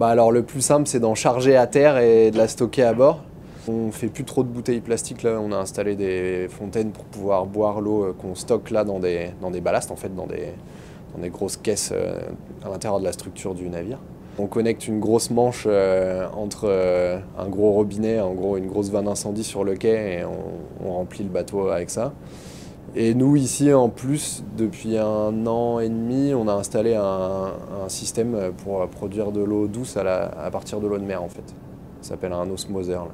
Alors le plus simple, c'est d'en charger à terre et de la stocker à bord. On fait plus trop de bouteilles plastiques là, on a installé des fontaines pour pouvoir boire l'eau qu'on stocke là dans des ballasts, en fait, dans des grosses caisses à l'intérieur de la structure du navire. On connecte une grosse manche entre un gros robinet, en gros une grosse vanne incendie sur le quai, et on remplit le bateau avec ça. Et nous ici, en plus, depuis 1 an et demi, on a installé un système pour produire de l'eau douce à partir de l'eau de mer, en fait. Ça s'appelle un osmoseur, là.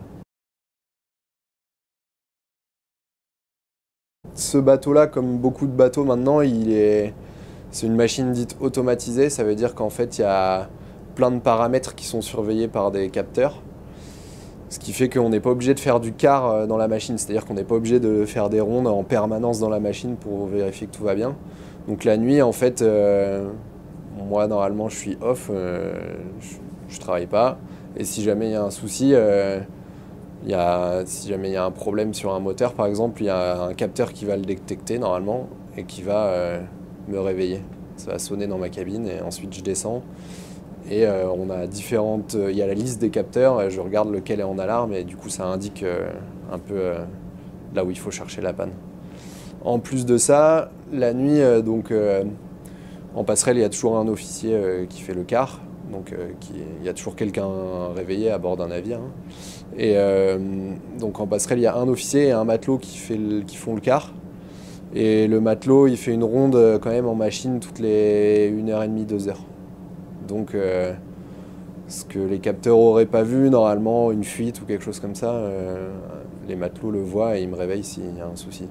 Ce bateau-là, comme beaucoup de bateaux maintenant, c'est une machine dite automatisée. Ça veut dire qu'en fait, il y a plein de paramètres qui sont surveillés par des capteurs. Ce qui fait qu'on n'est pas obligé de faire du quart dans la machine. C'est-à-dire qu'on n'est pas obligé de faire des rondes en permanence dans la machine pour vérifier que tout va bien. Donc la nuit, en fait, moi, normalement, je suis off. Je travaille pas. Et si jamais il y a un souci... si jamais il y a un problème sur un moteur, par exemple, il y a un capteur qui va le détecter normalement et qui va me réveiller. Ça va sonner dans ma cabine et ensuite je descends. Et on a il y a la liste des capteurs, je regarde lequel est en alarme et du coup ça indique un peu là où il faut chercher la panne. En plus de ça, la nuit, en passerelle, il y a toujours un officier qui fait le quart. Donc il y a toujours quelqu'un réveillé à bord d'un navire, hein. Et donc en passerelle, il y a un officier et un matelot qui font le quart. Et le matelot, il fait une ronde quand même en machine toutes les 1h30, 2 heures. Donc ce que les capteurs auraient pas vu, normalement, une fuite ou quelque chose comme ça, les matelots le voient et ils me réveillent s'il y a un souci.